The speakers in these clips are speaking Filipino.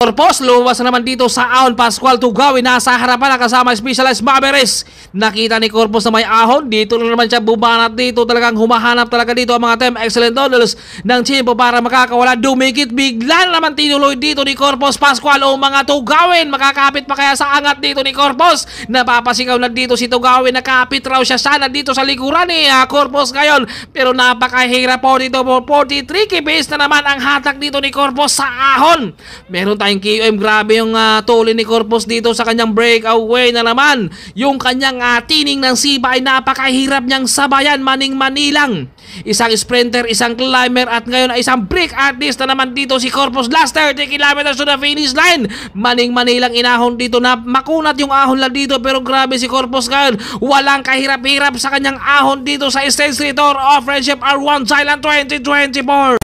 Corpus, luwas na naman dito sa ahon. Pascual Tugawin, nasa harapan na kasama Specialized Mavericks. Nakita ni Corpus na may ahon. Dito na naman siya bumanat dito. Talagang humahanap talaga dito ang mga Team Excellent Noodles ng chimpo para makakawala. Dumikit, bigla na naman tinuloy dito ni Corpus. Pascual o mga Tugawin. Makakapit pa kaya sa angat dito ni Corpus? Napapasigaw na dito si Tugawin. Nakapit raw siya sana dito sa likuran ni Corpus ngayon. Pero napakahirap po dito. 43 kibis na naman ang hatak dito ni Corpus sa ahon. Meron tayong QM, grabe yung tuli ni Corpus dito sa kanyang breakaway na naman. Yung kanyang tining ng siba ay napakahirap niyang sabayan, maning-manilang. Isang sprinter, isang climber at ngayon ay isang break artist na naman dito si Corpus. Last 30 kilometers to the finish line. Maning-manilang inahon dito na makunat yung ahon lang dito pero grabe si Corpus ngayon. Walang kahirap-hirap sa kanyang ahon dito sa Stage 3 Tour of Friendship R1 Thailand 2024.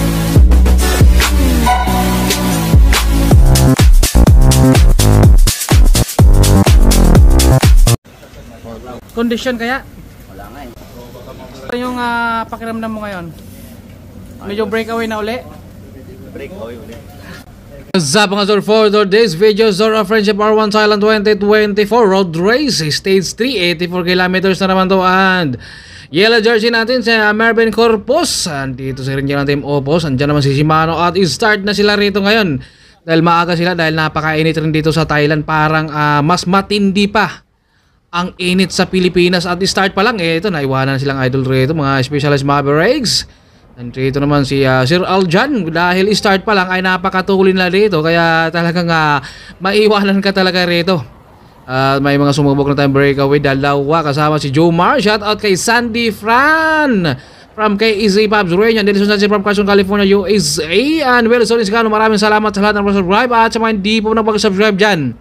Kondisyon kaya? Wala nga eh. Ano yung pakiramdam mo ngayon? Medyo breakaway na uli? Breakaway uli. What's up mga Zor for this video? Zor of Friendship R1 Thailand 2024 Road Race Stage 3, 84 kilometers na naman to. And yellow jersey natin si Mervin Corpus. Andito si Ranger ng Team Opus. Andiyan naman si Shimano at start na sila rito ngayon. Dahil maaga sila dahil napakainit rin dito sa Thailand. Parang mas matindi pa ang init sa Pilipinas at start pa lang ito naiwanan silang idol rito mga Specialized Mavericks. Nandito naman si Sir Aljan dahil start pa lang ay napakatulin na rito kaya talagang maiwanan ka talaga rito. May mga sumubok na tayong breakaway, dalawa kasama si Jomar. Shout out kay Sandy Fran from kay Easy Pops Rainian Denison from Carson, California, USA. And Wilson Iscano, maraming salamat sa lahat ng subscribe at sa mga hindi po nag-subscribe dyan.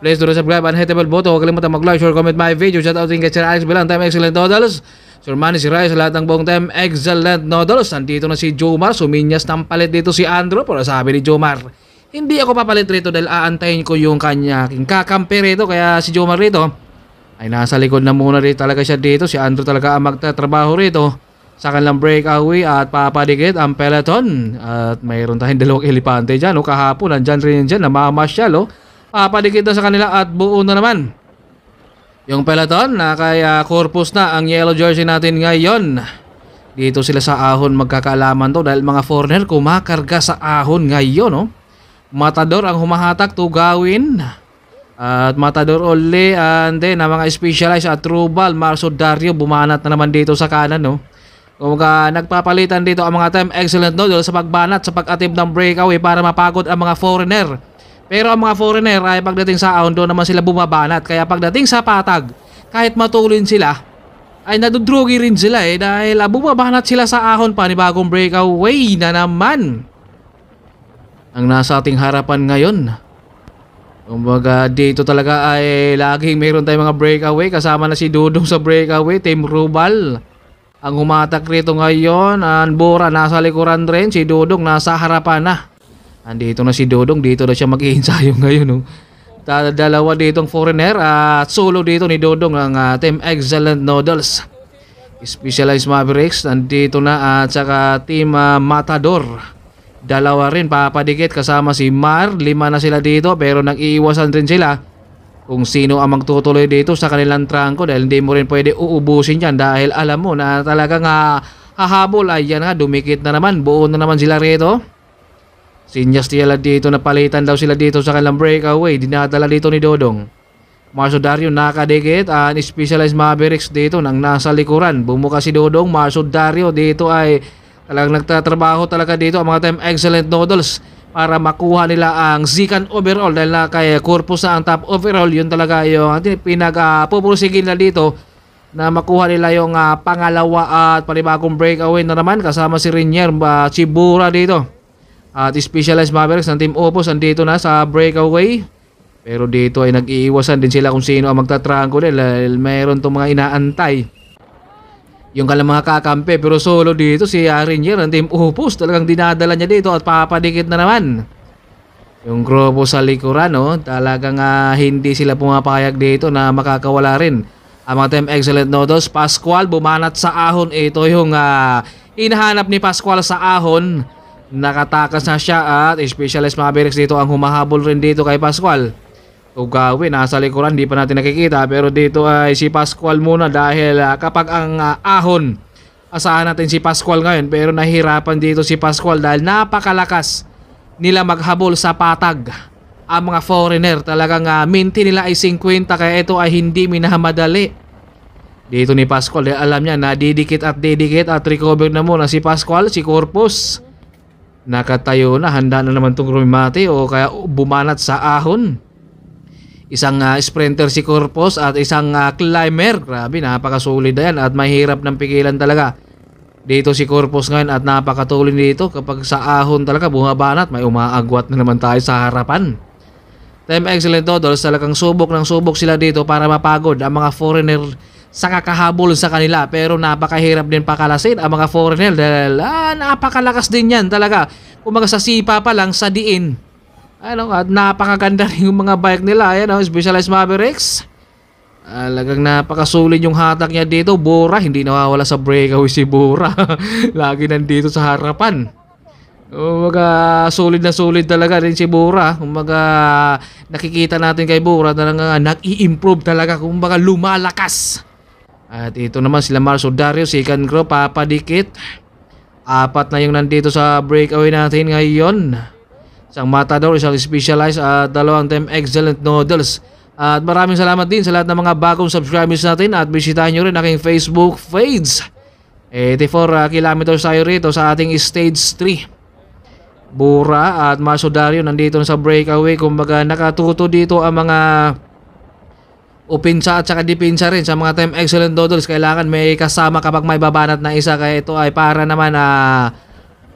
Please do subscribe and hit the bell button. Huwag kalimutan mag-like, share, comment my video. Shout out kay Sir Alex Bilang, Team Excellent Noodles. Sir Manny, si Rai, sa lahat ng buong Team Excellent Noodles. Nandito na si Jomar. Suminyas ng palit dito si Andrew. Pero sabi ni Jomar, hindi ako papalit rito dahil aantayin ko yung kanya kakampi rito. Kaya si Jomar rito ay nasa likod na muna rito talaga siya dito. Si Andrew talaga ang magtatrabaho rito sa kanilang breakaway at papadikit ang peloton. At mayroon tayong dalawang elepante dyan. Kahapon, nandyan rin dyan, namamasyal. Papadikit na sa kanila at buo na naman yung peloton na kaya Corpus na ang yellow jersey natin ngayon. Dito sila sa ahon magkakaalaman to dahil mga foreigner kumakarga sa ahon ngayon. Matador ang humahatak, Tugawin at Matador uli, and then ang mga Specialized at Trubal, Marso Dario bumanat na naman dito sa kanan. Kung nagpapalitan dito ang mga Team Excellent Noodle sa pagbanat sa pag-attempt ng breakaway para mapagod ang mga foreigner. Pero ang mga foreigner ay pagdating sa ahon doon naman sila bumabanat. Kaya pagdating sa patag, kahit matulin sila, ay nadudrugi rin sila dahil bumabanat sila sa ahon, panibagong breakaway na naman ang nasa ating harapan ngayon. Kumbaga dito talaga ay laging mayroon tayong mga breakaway. Kasama na si Dudong sa breakaway, Team Rubal ang humatak rito ngayon. And Bora nasa likuran rin, si Dudong nasa harapan na. Andito na si Dodong, dito na siya mag-iinsayo ngayon. Dalawa ditong foreigner at solo dito ni Dodong ng Team Excellent Noodles. Specialized Mavericks nandito na at saka Team Matador. Dalawa rin papadikit kasama si Mar. 5 na sila dito pero nag-iiwasan rin sila kung sino ang magtutuloy dito sa kanilang trangko dahil hindi mo rin pwede uubusin yan dahil alam mo na talagang hahabol. Ayan dumikit na naman, buo na naman sila rito. Sinyas nila dito na palitan daw sila dito sa kanilang breakaway. Dinadala dito ni Dodong. Marso Dario nakadikit. Specialized Mavericks dito nang nasa likuran. Bumuka si Dodong. Marso Dario dito ay talagang nagtatrabaho talaga dito ang mga Team Excellent Noodles para makuha nila ang Zikan overall dahil na kay Corpus na ang top overall. Yun talaga yung pinag-pupursigin na dito na makuha nila yung pangalawa at panibagong breakaway na naman kasama si Rainier Chibura dito. At Specialized Mavericks ng Team Opus andito na sa breakaway. Pero dito ay nag-iiwasan din sila kung sino ang magtatrangko dahil mayroon itong mga inaantay yung kanilang mga kakampi. Pero solo dito si Rainier ng Team Opus. Talagang dinadala niya dito at papadikit na naman yung grupo sa likuran. Talagang hindi sila pumapayag dito na makakawala rin ang mga Team Excellent Noodles. Pascual bumanat sa ahon. Ito yung hinahanap ni Pascual sa ahon. Nakatakas na siya at Specialized Mavericks dito ang humahabol rin dito kay Pascual. Tugawin nasa likuran, di pa natin nakikita, pero dito ay si Pascual muna dahil kapag ang ahon, asahan natin si Pascual ngayon, pero nahihirapan dito si Pascual dahil napakalakas nila maghabol sa patag. Ang mga foreigner talagang minti nila ay 50, kaya ito ay hindi minamadali dito ni Pascual. Alam niya na didikit at recover na muna si Pascual. Si Corpus nakatayo na, handa na naman itong rumimati o kaya bumanat sa ahon. Isang sprinter si Corpus at isang climber. Grabe, napakasulit na yan at mahirap ng pigilan talaga dito si Corpus ngayon at napakatuloy dito. Kapag sa ahon talaga bumabanat, may umaagwat na naman tayo sa harapan. Team Excellent Noodles, talagang subok ng subok sila dito para mapagod ang mga foreigner sa kakahabol sa kanila, pero napakahirap din pakalasin ang mga foreigner dahil napakalakas din yan talaga. Kumaga sa sipa pa lang sa diin. At napakaganda rin yung mga bike nila. Specialized Mavericks. Talagang napakasulit yung hatak niya dito. Bora, hindi nawawala sa breakaway si Bora. Lagi nandito sa harapan. Kumbaga sulit na sulit talaga rin si Bora. Kumbaga nakikita natin kay Bora talaga nag-i-improve talaga. Kumbaga lumalakas. At ito naman sila Marso Dario, second group, papadikit. 4 na yung nandito sa breakaway natin ngayon. Isang Matador, isang Specialized at 2 Team Excellent Noodles. At maraming salamat din sa lahat ng mga bagong subscribers natin at bisitahin nyo rin aking Facebook page. 84 kilometers tayo rito sa ating stage 3. Bura at Marso Dario nandito sa breakaway. Kumbaga nakatuto dito ang mga opinsa at saka dipinsa rin sa mga Team Excellent Noodles. Kailangan may kasama kapag may babanat na isa, kaya ito ay para naman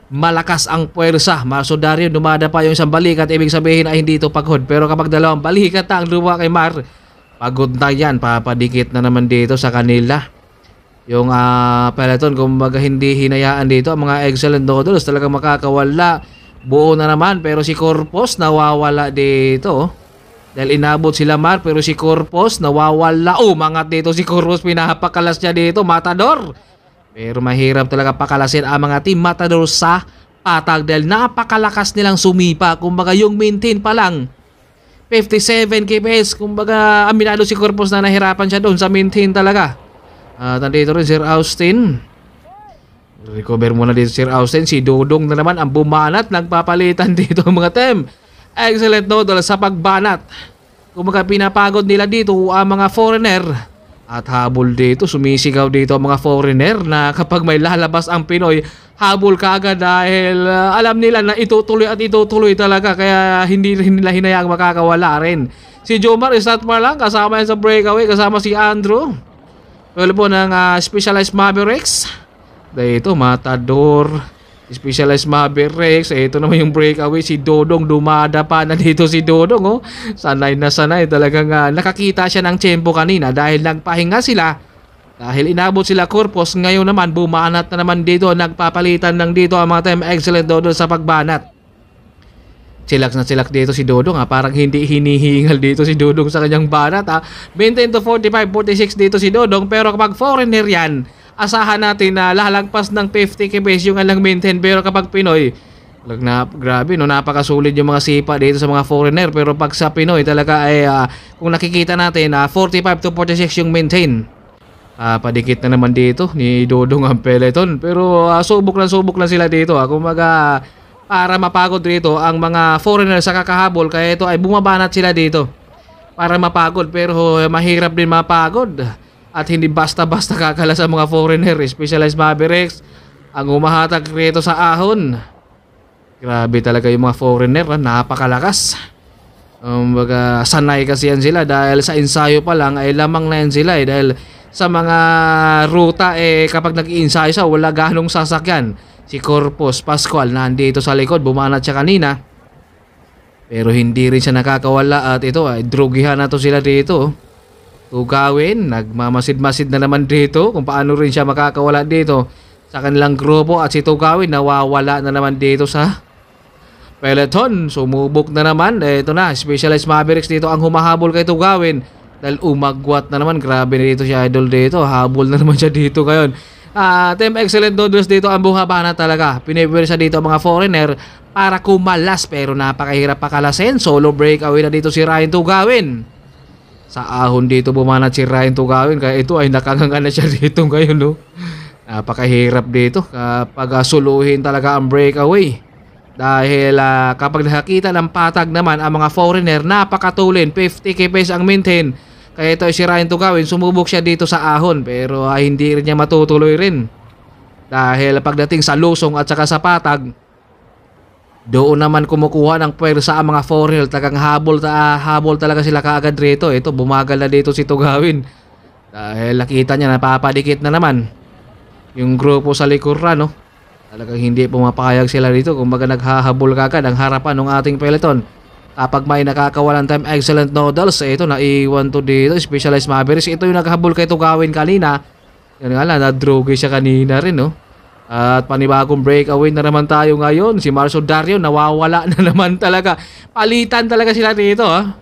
malakas ang puwersa. Marso Dario dumada pa yung isang balikat, ibig sabihin ay hindi ito pagod. Pero kapag dalawang balikat ang luwa kay Mar, pagod na yan, papadikit na naman dito sa kanila yung peloton. Kumbaga hindi hinayaan dito ang mga Excellent Noodles, talaga makakawala. Buo na naman, pero si Corpus nawawala dito dahil inabot sila Mar, pero si Corpus nawawala. Umangat dito si Corpus, pinapakalas niya dito Matador, pero mahirap talaga pakalasin ang mga Team Matador sa patag dahil napakalakas nilang sumipa. Kumbaga yung maintain pa lang 57 kps. Kumbaga aminado si Corpus na nahirapan siya doon sa maintain talaga. At nandito rin Sir Austin. Recover muna dito Sir Austin. Si Dodong na naman ang bumanat. Nagpapalitan dito mga Team Excellent Noodles sa pagbanat. Kumbaga pinapagod nila dito ang mga foreigner. At habol dito, sumisigaw dito ang mga foreigner na kapag may lalabas ang Pinoy, habol ka agad dahil alam nila na itutuloy at itutuloy talaga, kaya hindi nila hinayaang makakawala rin. Si Jomar Istatmar lang, kasama yan sa breakaway, kasama si Andrew. Well po ng Specialized Mavericks. Dito Matador, Specialized Mavericks. Ito naman yung breakaway, si Dodong dumada pa na dito si Dodong. Sanay na sanay talagang nakakita siya ng tempo kanina dahil nagpahinga sila. Dahil inabot sila Corpus, ngayon naman bumanat na naman dito. Nagpapalitan lang dito ang mga Team Excellent Dodong sa pagbanat. Silak na silak dito si Dodong. Parang hindi hinihingal dito si Dodong sa kanyang banat. Maintain to 45-46 dito si Dodong. Pero kapag foreigner yan, asahan natin na lalagpas ng 50 kps yung alang maintain. Pero kapag Pinoy, grabe napakasulit yung mga sipa dito sa mga foreigner. Pero pag sa Pinoy talaga ay kung nakikita natin 45-46 yung maintain. Padikit na naman dito ni Dodong ang peloton. Pero subok na sila dito. Kumaga para mapagod dito ang mga foreigner sa kakahabol, kaya ito ay bumabanat sila dito para mapagod. Pero mahirap din mapagod at hindi basta-basta kakalas ang mga foreigner. Specialized Mavericks ang umahatak rito sa ahon. Grabe talaga yung mga foreigner, napakalakas. Sanay kasi yan sila dahil sa ensayo pa lang ay lamang na yan sila dahil sa mga ruta kapag nag-i-ensayo siya wala ganong sasakyan. Si Corpus Pascual nandito sa likod, bumanat siya kanina pero hindi rin siya nakakawala. At ito ay drugihan na to sila dito. Tugawin, nagmamasid-masid na naman dito kung paano rin siya makakawala dito sa kanilang grupo. At si Tugawin nawawala na naman dito sa peloton. Sumubok na naman. Ito na, Specialized Mavericks dito ang humahabol kay Tugawin dahil umagwat na naman. Grabe na dito si Idol dito, habol na naman siya dito ngayon. Team Excellent Noodles dito ang buhaba na talaga. Pinipwersa dito ang mga foreigner para kumalas pero napakahirap pakalasin. Solo breakaway na dito si Ryan Tugawin. Sa ahon dito bumanat si Ryan Tugawin kaya ito ay nakanganga na siya dito ngayon, no. Napakahirap dito kapag suluhin talaga ang breakaway. Dahil kapag nakakita ng patag naman ang mga foreigner, napakatulin. 50 kps ang maintain. Kaya ito si Ryan Tugawin, sumubok siya dito sa ahon pero hindi rin niya matutuloy rin. Dahil pagdating sa lusong at saka sa patag, doon naman kumukuha ng pwersa ang mga foreigner. Talagang habol talaga sila kaagad rito. Ito, bumagal na dito si Tugawin. Dahil nakita niya napapadikit na naman yung grupo sa likuran, no? Talagang hindi pumapayag sila dito. Kumbaga naghahabol kaagad ang harapan ng ating peloton. Kapag may nakakawalan time Excellent Noodles, ito naiwan to dito, Specialized Mavericks. Ito yung naghahabol kay Tugawin kanina. Yan nga lang, nadroge siya kanina rin, no? At panibagong breakaway na naman tayo ngayon. Si Marcio Dario nawawala na naman talaga. Palitan talaga sila dito, ha?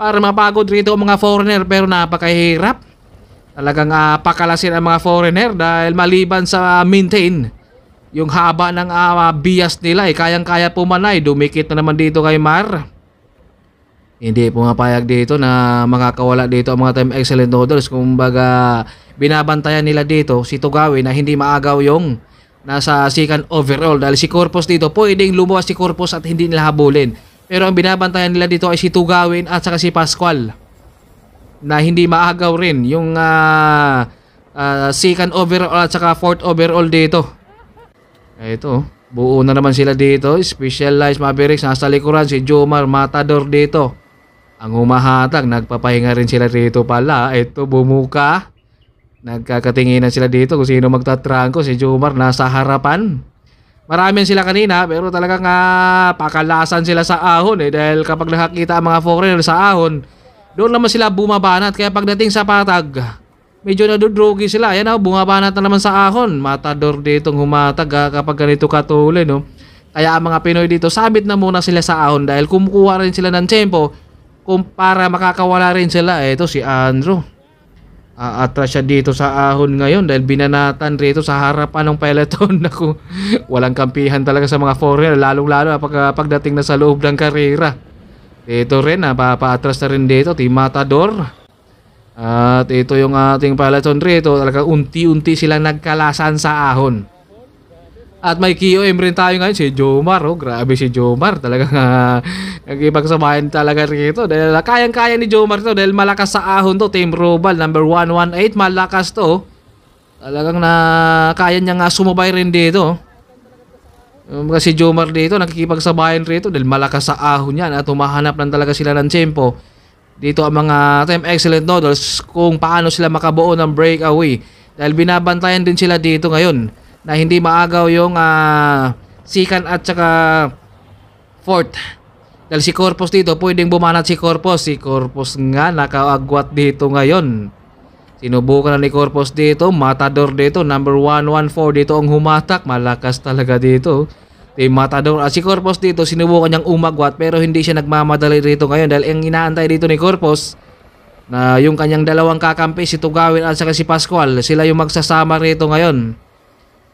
Para mapagod rito ang mga foreigner pero napakahirap. Talagang pakalasin ang mga foreigner dahil maliban sa maintain yung haba ng bias nila, kayang-kaya pumanay. Dumikit na naman dito kay Mar. Hindi pumapayag dito na makakawala dito ang mga Team Excellent Noodles. Kumbaga binabantayan nila dito si Tugawin na hindi maagaw yung nasa second overall. Dahil si Corpus dito pwedeng lumuwas si Corpus at hindi nila habulin. Pero ang binabantayan nila dito ay si Tugawin at saka si Pascual na hindi maagaw rin yung second overall at saka fourth overall dito. Ito, buo na naman sila dito. Specialized Mavericks nasa likuran, si Jomar Matador dito ang humahatag. Nagpapahinga rin sila dito pala. Ito, bumuka. Nagkakatinginan sila dito kung sino magtatrangko. Si Jomar nasa harapan. Marami sila kanina pero talagang pakalasan sila sa ahon, dahil kapag nakakita ang mga foreigner sa ahon, doon naman sila bumabanat. Kaya pagdating sa patag, medyo nadudrogi sila. Ayan, bumabanat na naman sa ahon. Matador ditong humatag kapag ganito katulin, no? Kaya ang mga Pinoy dito, sabit na muna sila sa ahon dahil kumukuha rin sila ng tempo kung para makakawala rin sila. Ito si Andrew. Atras siya dito sa ahon ngayon dahil binanatan rito sa harapan ng peloton. Naku, walang kampihan talaga sa mga foreigner, lalong-lalo pagdating na sa loob ng karera. Dito rin, papaatras na rin dito, Team Matador. At ito yung ating peloton rito, talaga unti-unti silang nagkalasan sa ahon. At may QM rin tayo ngayon, si Jomar. Grabe si Jomar, talagang nagipagsabayan talaga rito. Dahil kayang-kaya ni Jomar to dahil malakas sa ahon to. Team Robal, number 118, malakas to. Talagang kaya niya nga sumabay rin dito. Kasi Jomar dito, nakikipagsabayan rito dahil malakas sa ahon yan at humahanap lang talaga sila ng tempo. Dito ang mga Team Excellent Noodles kung paano sila makabuo ng breakaway. Dahil binabantayan din sila dito ngayon na hindi maagaw yung second at saka fourth. Dahil si Corpus dito, pwedeng bumanat si Corpus. Si Corpus nga nakaagwat dito ngayon. Sinubukan na ni Corpus dito. Matador dito, number 114 dito ang humatak. Malakas talaga dito. Team Matador. Si Corpus dito, sinubukan niyang umagwat pero hindi siya nagmamadali rito ngayon. Dahil ang inaantay dito ni Corpus na yung kanyang dalawang kakampi, si Tugawin at saka si Pascual, sila yung magsasama rito ngayon.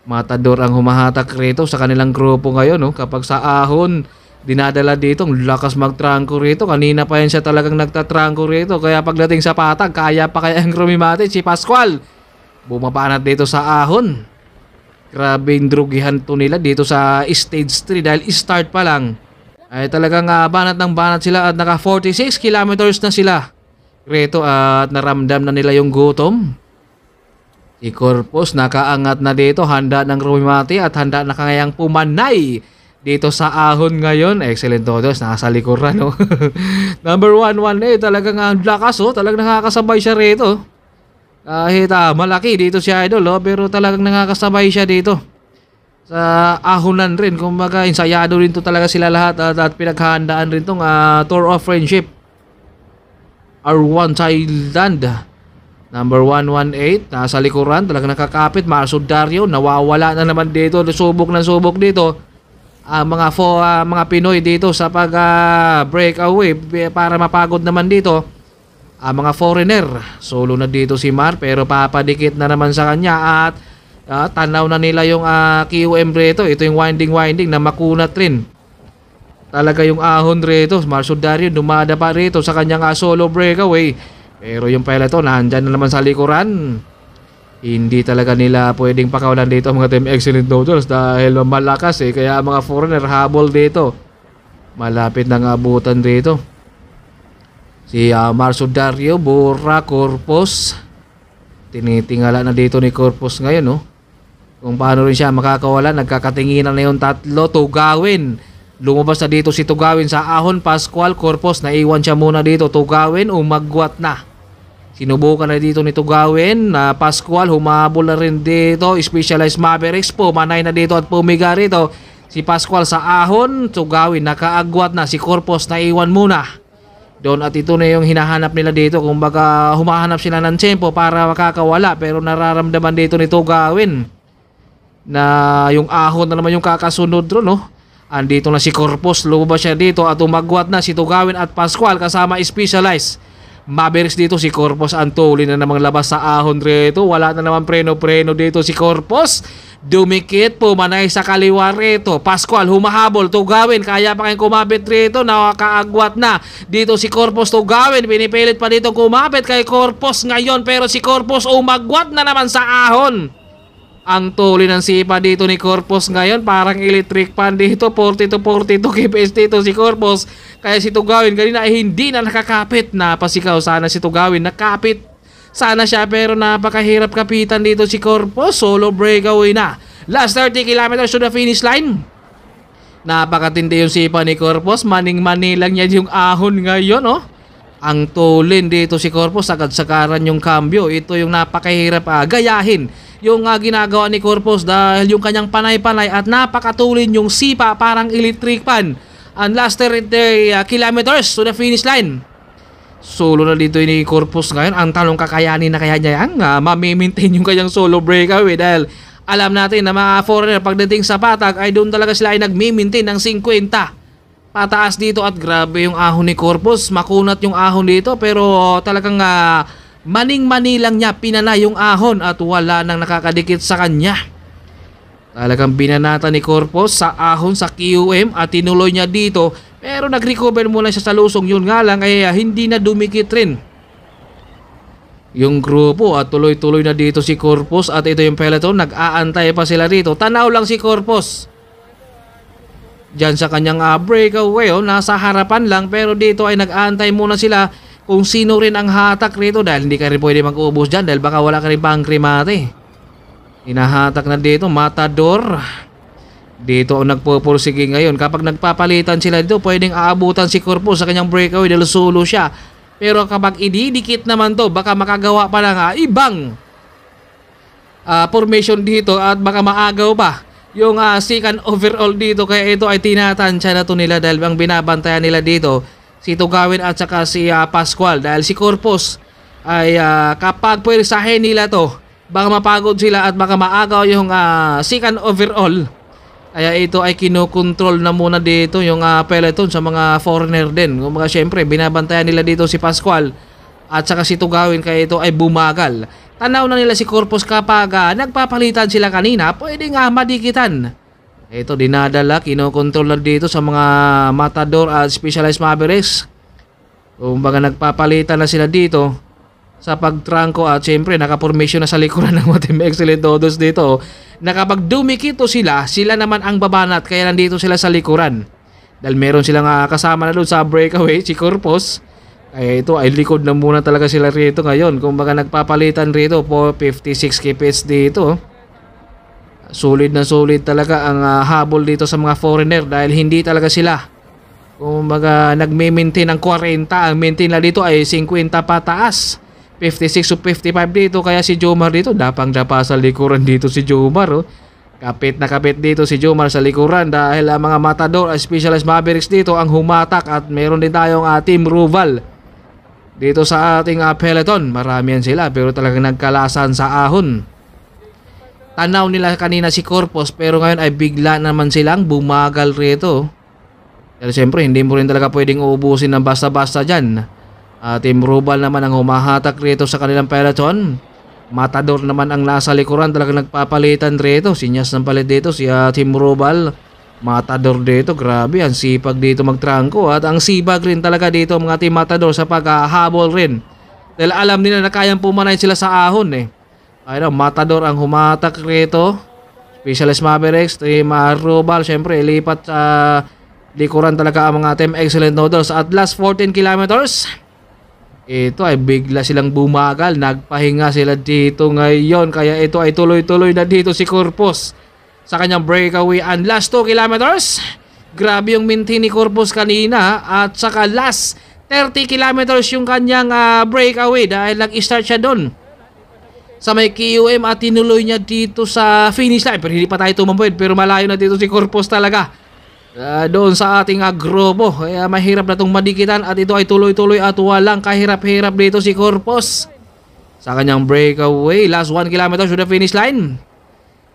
Matador ang humahatak rito sa kanilang grupo ngayon, no? Kapag sa ahon, dinadala dito, ang lakas magtrangko rito. Kanina pa yan siya talagang nagtatrangko rito. Kaya pagdating sa patag, kaya pa kaya ang rumimati si Pascual. Bumabanat dito sa ahon. Grabe yung drugihan to nila dito sa stage 3 dahil start pa lang. Ay talagang banat ng banat sila at naka 46 kilometers na sila rito at naramdam na nila yung gutom. Si Corpus nakaangat na dito, handa ng rumimati at handa na kayang pumanay dito sa ahon ngayon. Excellent Noodles, nasa likuran, no? Number 118, talagang ang lakas, talagang nakakasabay siya rito. Kahit malaki dito si Idol, pero talagang nakakasabay siya dito sa ahonan rin. Kumbaga, insayado rin to talaga sila lahat at pinaghahandaan rin tong Tour of Friendship R1 Thailand. Number 118, nasa likuran, talagang nakakapit. Marcio Dario, nawawala na naman dito. Subok na subok dito. Mga Pinoy dito sa breakaway para mapagod naman dito. Mga foreigner, solo na dito si Mar pero papadikit na naman sa kanya at Tanaw na nila yung QM rito. Ito yung winding na makunat rin. Talaga yung ahon rito. Marsudario dumada pa rito sa kanyang solo breakaway. Pero yung peloton nandyan na naman sa likuran. Hindi talaga nila pwedeng pakawalan dito mga Team Excellent Noodles dahil malakas kaya mga foreigner habol dito. Malapit nang abutan dito. Si Marsudario, Bora, Corpus. Tinitingala na dito ni Corpus ngayon kung paano rin siya makakawala. Nagkakatinginan na yung tatlo. Tugawin. Lumabas na dito si Tugawin sa ahon. Pascual, Corpus. Naiwan siya muna dito. Tugawin, umagwat na. Sinubukan na dito ni Tugawin. Pascual, humabol na rin dito. Specialized Mavericks, pumanay na dito at pumiga rito. Si Pascual sa ahon. Tugawin, nakaagwat na. Si Corpus, naiwan muna doon at ito na yung hinahanap nila dito. Kung baga humahanap sila ng tempo para makakawala. Pero nararamdaman dito ni Tugawin na yung ahon na naman yung kakasunod doon. Andito na si Corpus, lumabas siya dito at umagwat na si Tugawin at Pascual kasama Specialized Mavericks dito. Si Corpus Antoli na namang labas sa ahon rito. Wala na naman preno-preno dito si Corpus. Dumikit, pumanay sa kaliwa rito. Pascual humahabol. Tugawin, kaya pa kayong kumapit rito. Nakakaagwat na dito si Corpus. Tugawin, pinipilit pa dito kumapit kay Corpus ngayon. Pero si Corpus umagwat na naman sa ahon. Ang tuloy ng sipa dito ni Corpus ngayon. Parang electric pan dito. 40-42 kps dito si Corpus. Kaya si Tugawin kanina ay hindi na nakakapit. Napasigaw sana si Tugawin. Nakapit sana siya pero napakahirap kapitan dito si Corpus. Solo breakaway na. Last 30 kilometers to the finish line. Napakatindi yung sipa ni Corpus. Maning-mani lang yan yung ahon ngayon. Ang tulin dito si Corpus. Sagad-sagaran yung cambio. Ito yung napakahirap gayahin yung ginagawa ni Corpus dahil yung kanyang panay-panay at napakatulin yung sipa parang electric pan. Ang last 30 kilometers to the finish line. Solo na dito ni Corpus ngayon. Ang tanong, kakayanin na kaya niya yan mamimaintain yung kanyang solo breakaway dahil alam natin na mga foreigner pagdating sa patag ay doon talaga sila ay nagmimaintain ng 50 pataas dito at grabe yung ahon ni Corpus. Makunat yung ahon dito pero talagang maning-mani lang niya pinana yung ahon at wala nang nakakadikit sa kanya. Talagang binanata ni Corpus sa ahon sa QM at tinuloy niya dito pero nag-recover muna siya sa lusong. Yun nga lang ay hindi na dumikit rin yung grupo at tuloy-tuloy na dito si Corpus at ito yung peloton. Nag-aantay pa sila dito. Tanaw lang si Corpus dyan sa kanyang breakaway. Nasa harapan lang pero dito ay nag-aantay muna sila kung sino rin ang hatak rito dahil hindi ka rin pwede mag-uubos dyan dahil baka wala ka rin pang krimate. Hinahatak na dito Matador. Dito ang nagpupursige ngayon. Kapag nagpapalitan sila dito pwedeng aabutan si Corpus sa kanyang breakaway dahil solo siya. Pero kapag ididikit naman to baka makagawa pa ng ibang formation dito at baka maagaw pa yung second overall dito. Kaya ito ay tinatansya na to nila dahil ang binabantayan nila dito si Tugawin at saka si Pascual dahil si Corpus ay kapag pwersahin nila to baka mapagod sila at baka maagaw yung second overall. Kaya ito ay kinokontrol na muna dito yung peloton sa mga foreigner din. Kung mga syempre binabantayan nila dito si Pascual at saka si Tugawin kaya ito ay bumagal. Tanaw na nila si Corpus kapag nagpapalitan sila kanina pwede nga madikitan. Ito dinadala, kinokontrol lang dito sa mga Matador at Specialized Mavericks. Kung baga nagpapalitan na sila dito sa pagtrangko at syempre nakapormasyon na sa likuran ng mga Team Excellent Noodles dito. Na kapag dumikito sila, sila naman ang babanat kaya nandito sila sa likuran. Dahil meron silang kasama na doon sa breakaway, si Corpus. Kaya ito ay likod na muna talaga sila rito ngayon. Kung baga nagpapalitan rito po 56 kps dito. Solid na solid talaga ang habol dito sa mga foreigner dahil hindi talaga sila kumbaga nagme-maintain ng 40. Ang maintain na dito ay 50 pataas, 56 to 55 dito. Kaya si Jomar dito dapang-dapa sa likuran dito si Jomar. Kapit na kapit dito si Jomar sa likuran dahil ang mga Matador at Specialized Mavericks dito ang humatak at meron din tayong Team Ruval dito sa ating peloton. Marami yan sila pero talagang nagkalasan sa ahon. Tanaw nila kanina si Corpus pero ngayon ay bigla naman silang bumagal rito. Pero siyempre hindi mo rin talaga pwedeng uubusin ng basta-basta dyan. Team Rubal naman ang humahatak rito sa kanilang peloton. Matador naman ang nasa likuran, talagang nagpapalitan rito. Sinyas ng palit dito si Team Robal. Matador dito, grabe, ang sipag dito magtrangko at ang sibag rin talaga dito mga Team Matador sa paghahabol rin. Dahil alam nila na kayang pumanay sila sa ahon eh. Ayun, Matador ang humatak rito. Specialist Mavericks, Team Robal, syempre lipat sa likuran talaga ang mga Team Excellent Noodles. At last 14 kilometers, ito ay bigla silang bumagal. Nagpahinga sila dito ngayon. Kaya ito ay tuloy-tuloy na dito si Corpus sa kanyang breakaway. And last 2 kilometers, grabe yung minti ni Corpus kanina. At saka last 30 kilometers yung kanyang breakaway dahil nag-start siya doon sa may QM at tinuloy niya dito sa finish line. Pero hindi pa tayo tumambawid, pero malayo na dito si Corpus talaga. Doon sa ating Agrobo. Kaya mahirap na itong madikitan at ito ay tuloy-tuloy at walang kahirap-hirap dito si Corpus sa kanyang breakaway. Last 1 kilometer to the finish line.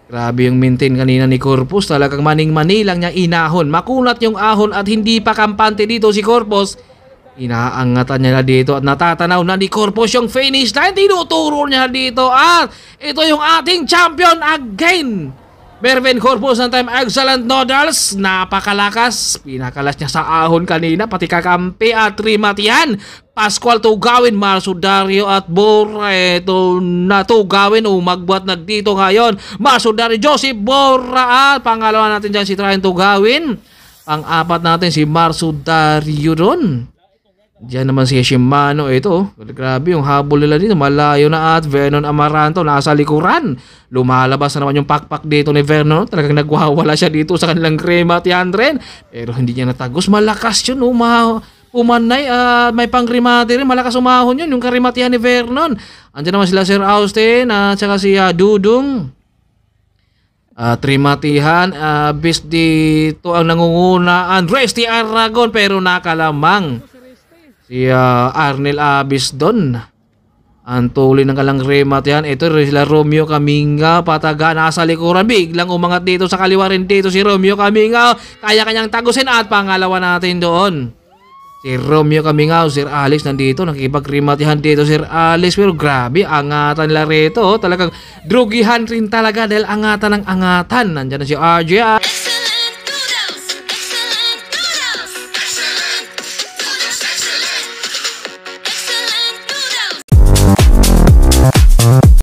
Grabe yung maintain kanina ni Corpus. Talagang maning-mani lang niya inahon. Makunat yung ahon at hindi pa kampante dito si Corpus. Inaangatan niya na dito at natatanaw na ni Corpus yung finish line. Tinuturo niya dito at ito yung ating champion again. Mervin Corpus ng Team Excellent Noodles. Napakalakas. Pinakalas niya sa ahon kanina. Pati kakampi at Trimatian. Pascual Tugawin, Marso Dario at Bora. Ito na Tugawin. Magbuhat na dito ngayon. Marso Dario, Joseph Bora. At pangalawa natin dyan si Tryon Tugawin. Pang-apat natin si Marso Dario ron. Diyan naman si Shimano. Ito, grabe yung habol nila dito. Malayo na at Vernon Amaranto nasa likuran. Lumalabas na naman yung pakpak dito ni Vernon. Talagang nagwawala siya dito sa kanilang Crema at Yandren. Pero hindi niya natagos. Malakas yun. Umanay. May pang-rimati rin. Malakas umahon yun. Yung karimatihan ni Vernon. Andiyan naman sila Sir Austin at saka si Dudong. Trimatihan. Bis dito ang nangunguna. Andres T. Aragon pero nakalamang si Arnel Abis doon. Ang tuloy ng kalang remat yan. Ito sila Romeo Kaminga. Pataga nasa likuran. Biglang umangat dito sa kaliwa rin dito si Romeo Kaminga. Kaya kanyang tagusin at pangalawa natin doon. Si Romeo Kaminga, Sir Alex nandito. Nakipag-rematihan dito Sir Alex. Pero grabe, angatan nila rito. Talagang drugihan rin talaga dahil angatan ng angatan. Nandiyan na si RJ.